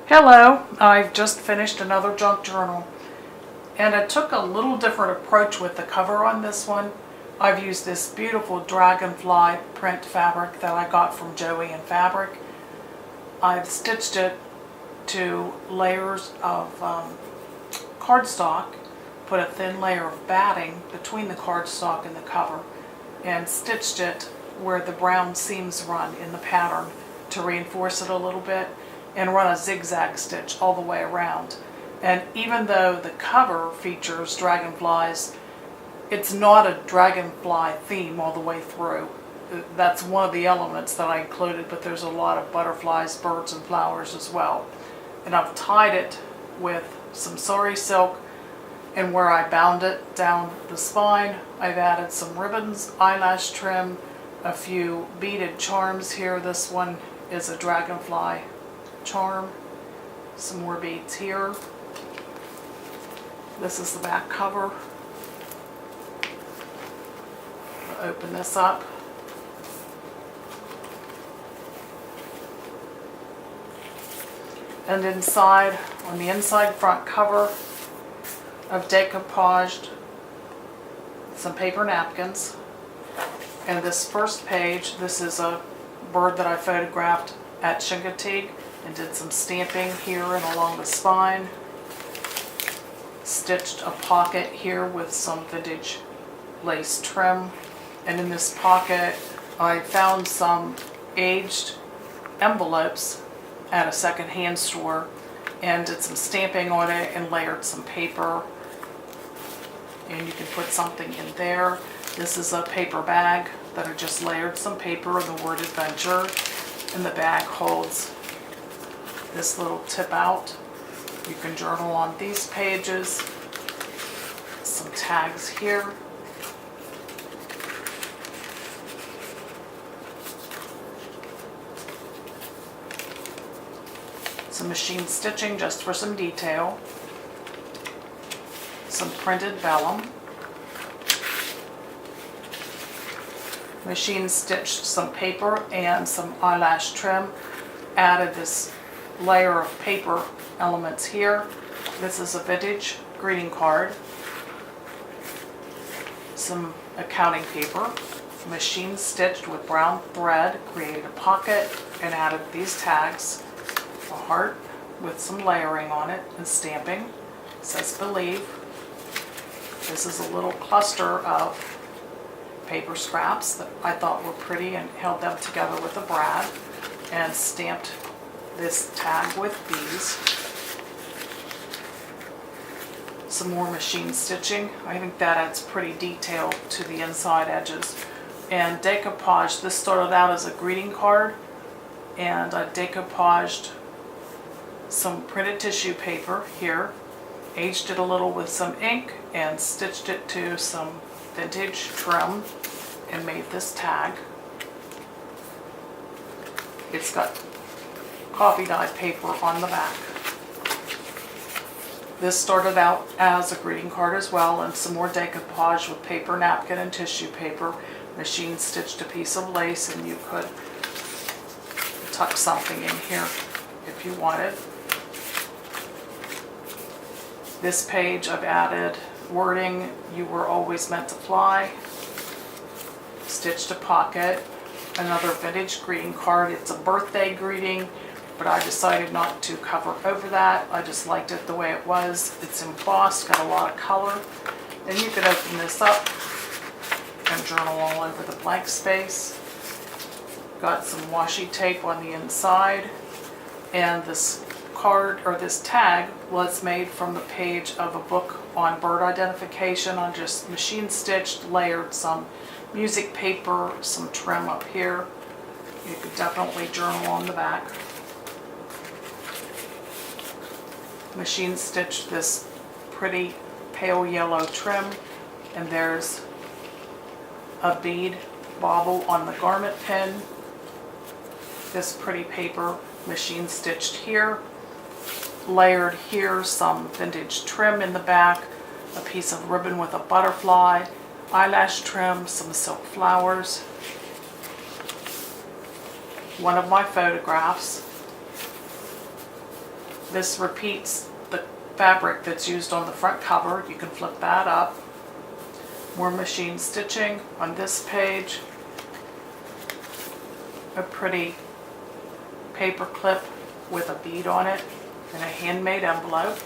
Hello, I've just finished another junk journal, and I took a little different approach with the cover on this one. I've used this beautiful Dragonfly print fabric that I got from Joey and Fabric. I've stitched it to layers of cardstock, put a thin layer of batting between the cardstock and the cover, and stitched it where the brown seams run in the pattern to reinforce it a little bit, and run a zigzag stitch all the way around. And even though the cover features dragonflies, it's not a dragonfly theme all the way through. That's one of the elements that I included, but there's a lot of butterflies, birds, and flowers as well. And I've tied it with some sari silk, and where I bound it down the spine, I've added some ribbons, eyelash trim, a few beaded charms here. This one is a dragonfly charm. Some more beads here. This is the back cover. I'll open this up. And inside, on the inside front cover, I've decoupaged some paper napkins. And this first page, this is a bird that I photographed at Chincoteague and did some stamping here and along the spine. Stitched a pocket here with some vintage lace trim. And in this pocket, I found some aged envelopes at a second-hand store and did some stamping on it and layered some paper. And you can put something in there. This is a paper bag that I just layered some paper and the word adventure. And the bag holds this little tip out. You can journal on these pages. Some tags here. Some machine stitching just for some detail. Some printed vellum. Machine stitched some paper and some eyelash trim. Added this layer of paper elements here. This is a vintage greeting card. Some accounting paper. Machine stitched with brown thread. Created a pocket and added these tags. A heart with some layering on it and stamping. It says believe. This is a little cluster of paper scraps that I thought were pretty and held them together with a brad and stamped this tag with these. Some more machine stitching. I think that adds pretty detail to the inside edges. And decoupage. This started out as a greeting card, and I decoupaged some printed tissue paper here, aged it a little with some ink, and stitched it to some vintage trim and made this tag. It's got coffee dyed paper on the back. This started out as a greeting card as well, and some more decoupage with paper napkin and tissue paper. Machine stitched a piece of lace, and you could tuck something in here if you wanted. This page I've added wording, "You were always meant to fly." Stitched a pocket. Another vintage greeting card. It's a birthday greeting, but I decided not to cover over that. I just liked it the way it was. It's embossed, got a lot of color. Then you can open this up and journal all over the blank space. Got some washi tape on the inside, and this card, or this tag, was made from the page of a book on bird identification. I just machine stitched, layered some music paper, some trim up here. You could definitely journal on the back. Machine stitched this pretty pale yellow trim, and there's a bead bauble on the garment pin. This pretty paper machine stitched here. Layered here some vintage trim in the back, a piece of ribbon with a butterfly, eyelash trim, some silk flowers. One of my photographs This repeats the fabric that's used on the front cover. You can flip that up. More machine stitching on this page. A pretty paper clip with a bead on it and a handmade envelope.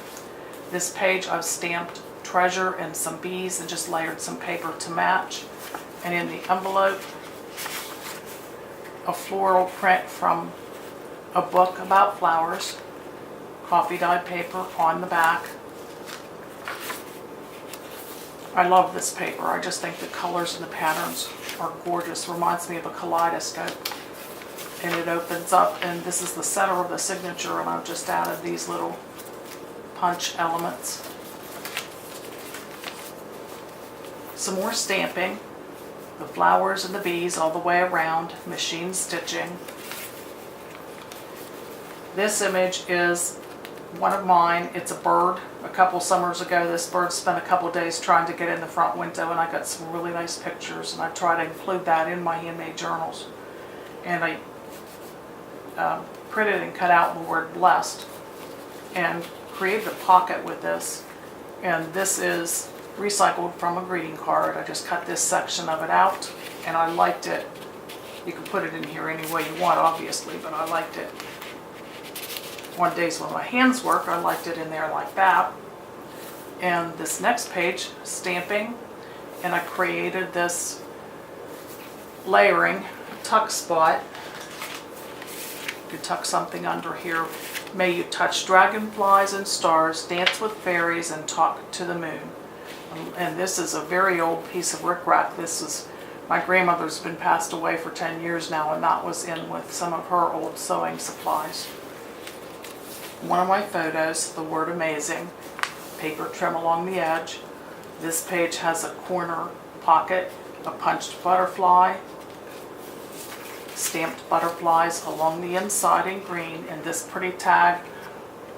This page I've stamped treasure and some bees and just layered some paper to match. And in the envelope, a floral print from a book about flowers, coffee dyed paper on the back. I love this paper. I just think the colors and the patterns are gorgeous. Reminds me of a kaleidoscope. And it opens up, and this is the center of the signature, and I've just added these little punch elements. Some more stamping, the flowers and the bees all the way around, machine stitching. This image is one of mine. It's a bird. A couple summers ago, this bird spent a couple days trying to get in the front window, and I got some really nice pictures, and I try to include that in my handmade journals. And I printed and cut out the word blessed and created a pocket with this. And this is recycled from a greeting card. I just cut this section of it out, and I liked it. You can put it in here any way you want, obviously, but I liked it. One days when my hands work, I liked it in there like that. And this next page, stamping, and I created this layering tuck spot. You could tuck something under here. May you touch dragonflies and stars, dance with fairies, and talk to the moon. And this is a very old piece of rickrack. This is, my grandmother's been passed away for 10 years now, and that was in with some of her old sewing supplies. One of my photos, the word amazing, paper trim along the edge. This page has a corner pocket, a punched butterfly, stamped butterflies along the inside in green, and this pretty tag,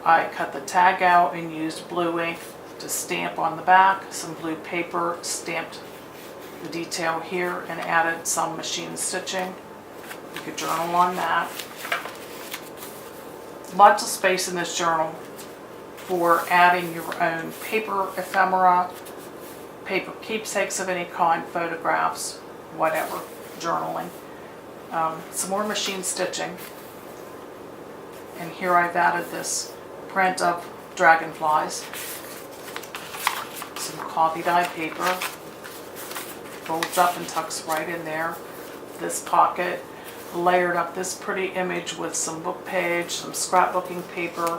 I cut the tag out and used blue ink to stamp on the back, some blue paper, stamped the detail here, and added some machine stitching. You could journal on that. Lots of space in this journal for adding your own paper ephemera, paper keepsakes of any kind, photographs, whatever, journaling. Some more machine stitching. And here I've added this print of dragonflies. Some coffee dye paper. Folds up and tucks right in there. This pocket. Layered up this pretty image with some book page, some scrapbooking paper,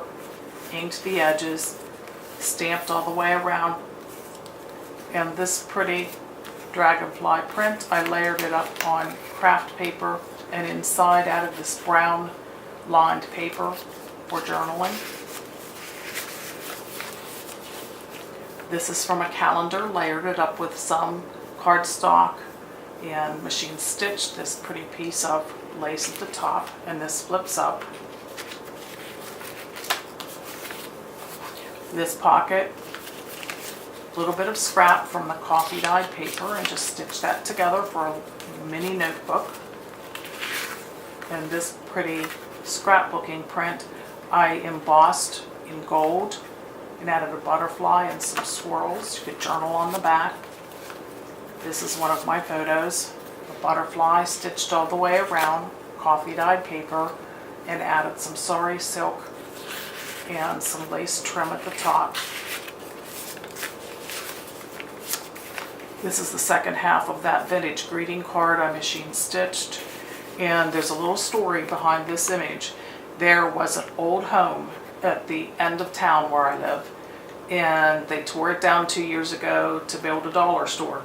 inked the edges, stamped all the way around. And this pretty dragonfly print, I layered it up on craft paper, and inside added this brown lined paper for journaling. This is from a calendar, layered it up with some cardstock and machine stitched this pretty piece of lace at the top, and this flips up. This pocket, a little bit of scrap from the coffee dyed paper, and just stitch that together for a mini notebook. And this pretty scrapbooking print I embossed in gold and added a butterfly and some swirls. You could journal on the back. This is one of my photos. A butterfly stitched all the way around, coffee dyed paper, and added some sari silk and some lace trim at the top. This is the second half of that vintage greeting card I machine stitched, and there's a little story behind this image. There was an old home at the end of town where I live, and they tore it down 2 years ago to build a dollar store.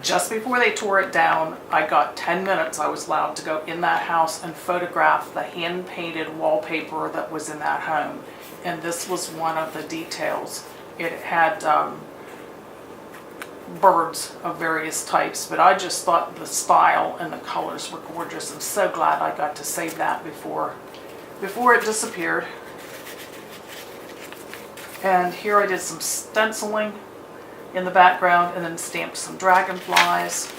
Just before they tore it down, I got 10 minutes. I was allowed to go in that house and photograph the hand-painted wallpaper that was in that home. And this was one of the details. It had birds of various types, but I just thought the style and the colors were gorgeous. I'm so glad I got to save that before it disappeared. And here I did some stenciling in the background and then stamped some dragonflies.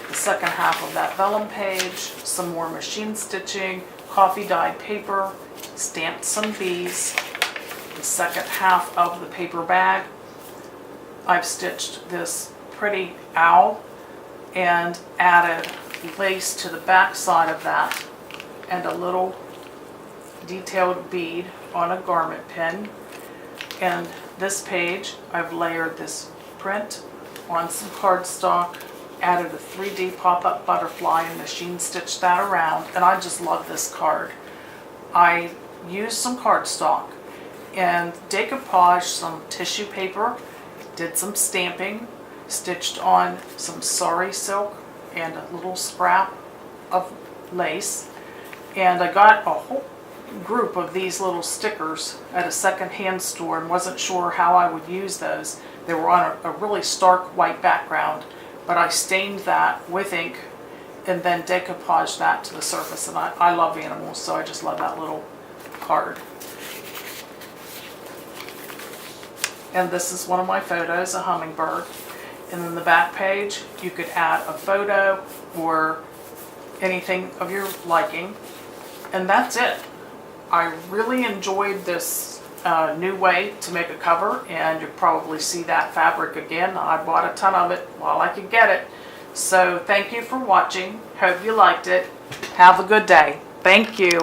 The second half of that vellum page, some more machine stitching, coffee dyed paper, stamped some bees. The second half of the paper bag, I've stitched this pretty owl and added lace to the back side of that and a little detailed bead on a garment pin. And this page, I've layered this print on some cardstock, added a 3D pop-up butterfly and machine stitched that around, and I just love this card. I used some cardstock and decoupaged some tissue paper, did some stamping, stitched on some sari silk and a little scrap of lace, and I got a whole group of these little stickers at a second-hand store and wasn't sure how I would use those. They were on a really stark white background, but I stained that with ink and then decoupaged that to the surface, and I love animals, so I just love that little card. And this is one of my photos, a hummingbird. And then the back page, you could add a photo or anything of your liking. And that's it. I really enjoyed this new way to make a cover, and you'll probably see that fabric again. I bought a ton of it while I could get it. So thank you for watching. Hope you liked it. Have a good day. Thank you.